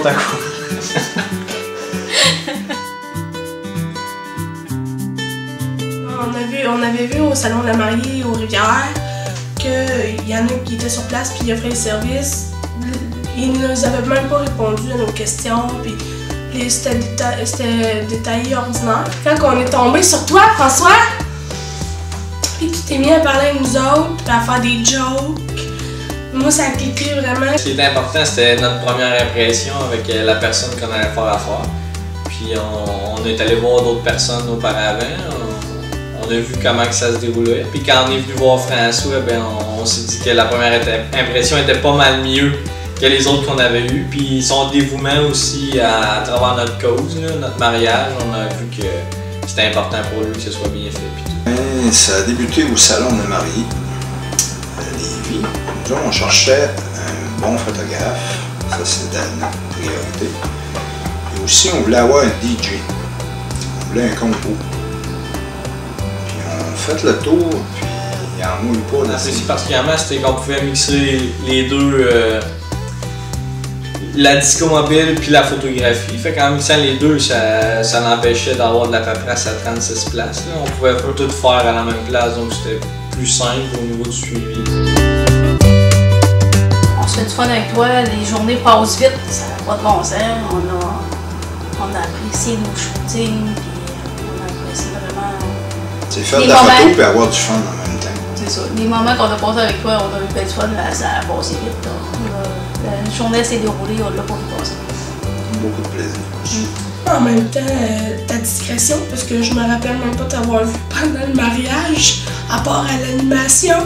n'importe quoi. On avait vu au salon de la mariée aux Rivières qu'il y en a qui étaient sur place puis ils offraient le service. Ils ne nous avaient même pas répondu à nos questions, puis c'était détaillé ordinaire. Quand on est tombé sur toi, François, puis tu t'es mis à parler avec nous autres, puis à faire des jokes, moi ça a cliqué vraiment. Ce qui était important, c'était notre première impression avec la personne qu'on allait faire affaire. Puis on est allé voir d'autres personnes auparavant. On a vu comment que ça se déroulait. Puis quand on est venu voir François, ben on s'est dit que la première impression était pas mal mieux que les autres qu'on avait eues. Puis son dévouement aussi à travers notre cause, là, notre mariage, on a vu que c'était important pour lui que ce soit bien fait. Puis tout. Ça a débuté au salon de la mariée à Lévis. Nous, on cherchait un bon photographe. Ça, c'était notre priorité. Et aussi, on voulait avoir un DJ. On voulait un compo. Fait le tour, puis il en mouille pas. On apprécie particulièrement, c'était qu'on pouvait mixer les deux, la disco mobile puis la photographie. Fait qu'en mixant les deux, ça l'empêchait d'avoir de la paperasse à 36 places. Là. On pouvait pas tout faire à la même place, donc c'était plus simple au niveau du suivi. On se fait du fun avec toi, les journées passent vite, ça n'a pas de bon sens. On a apprécié nos shootings, puis on a apprécié vraiment. C'est faire de la photo et avoir du fun en même temps. C'est ça. Les moments qu'on a passés avec toi, on a eu bien du fun, là, ça a passé vite. La journée s'est déroulée, on l'a pas vu passer. Beaucoup de plaisir. En même temps, ta discrétion, parce que je me rappelle même pas t'avoir vu pendant le mariage, à part à l'animation.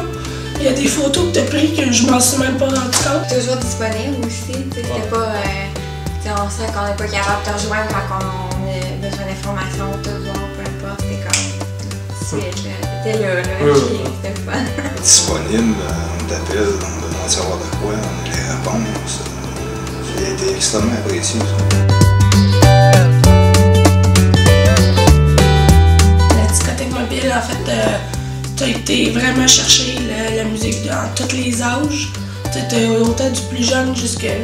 Il y a des photos que tu as prises que je m'en suis même pas rendu compte. Toujours disponible aussi. C'était pas. On sait qu'on n'est pas capable de te rejoindre quand on a besoin d'informations, de te voir, peu importe. C'était comme. C'était là, c'était le fun. Disponible, on t'appelle, on a besoin de savoir de quoi, on a les réponses. Ça a été extrêmement apprécié. La discothèque mobile, en fait, t'as été vraiment chercher la musique dans tous les âges. Autant du plus jeune jusqu'à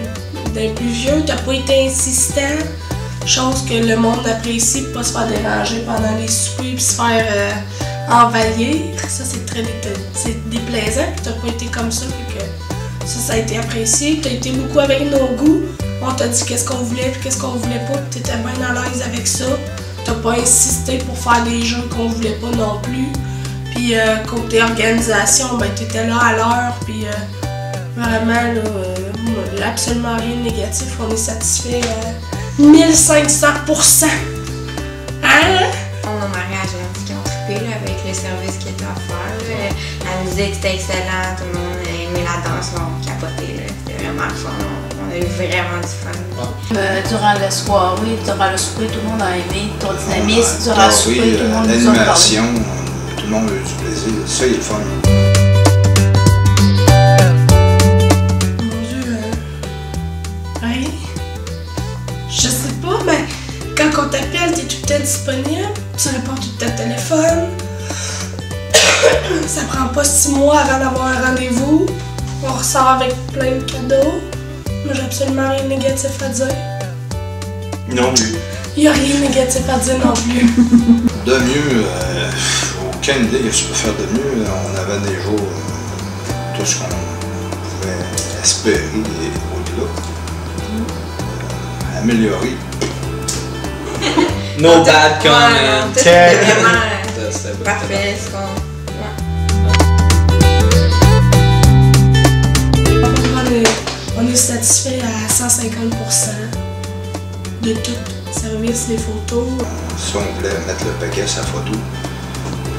des plus vieux. T'as pas été insistant. Chose que le monde apprécie, pas se faire déranger pendant les soupers puis se faire envahir. Ça, c'est très déplaisant. T'as pas été comme ça, puis que ça a été apprécié. T'as été beaucoup avec nos goûts. On t'a dit qu'est-ce qu'on voulait puis qu'est-ce qu'on voulait pas. T'étais bien à l'aise avec ça. T'as pas insisté pour faire des jeux qu'on voulait pas non plus. Puis côté organisation, ben t'étais là à l'heure. Puis vraiment, là, absolument rien de négatif. On est satisfait. 1500%! Hein? Mon mariage, ils ont trippé avec le service qui était offert. La musique était excellente, tout le monde aimait la danse, on capotait. C'était vraiment le fun. On a eu vraiment du fun. Durant la soirée, durant le souper, tout le monde a aimé ton dynamisme. Durant le souper, tout le monde nous a parlé. L'animation, tout le monde a eu du plaisir. Ça, il est le fun. Je sais pas, mais quand on t'appelle, t'es tout le temps disponible, tu réponds tout le temps au téléphone. Ça prend pas 6 mois avant d'avoir un rendez-vous. On ressort avec plein de cadeaux. Moi, j'ai absolument rien de négatif à dire. Non plus. Il n'y a rien de négatif à dire non plus. De mieux, aucune idée que je peux faire de mieux. On avait déjà tout ce qu'on pouvait espérer au-delà. Améliorer. No bad comment. C'était vraiment parfait. On est satisfait à 150% de tout. Service, les photos. Si on voulait mettre le paquet sur la photo,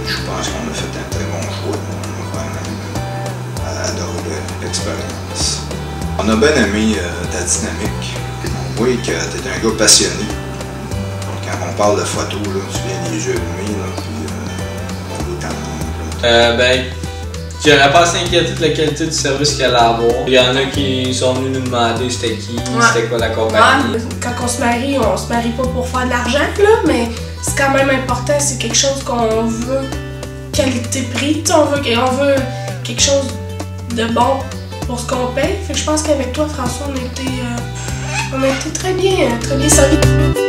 je pense qu'on a fait un très bon choix. On a vraiment adoré l'expérience. On a bien aimé ta dynamique. On voit que tu es un gars passionné. Quand on parle de photo, là, tu viens les yeux allumés, là, puis on détend. Ben, j'aurais pas à s'inquiéter de la qualité du service qu'elle allait avoir. Il y en a qui sont venus nous demander c'était qui, c'était quoi la compagnie. Quand on se marie pas pour faire de l'argent, là, mais c'est quand même important, c'est quelque chose qu'on veut qualité-prix. On veut quelque chose de bon pour ce qu'on paye. Fait que je pense qu'avec toi, François, On a été très bien servis.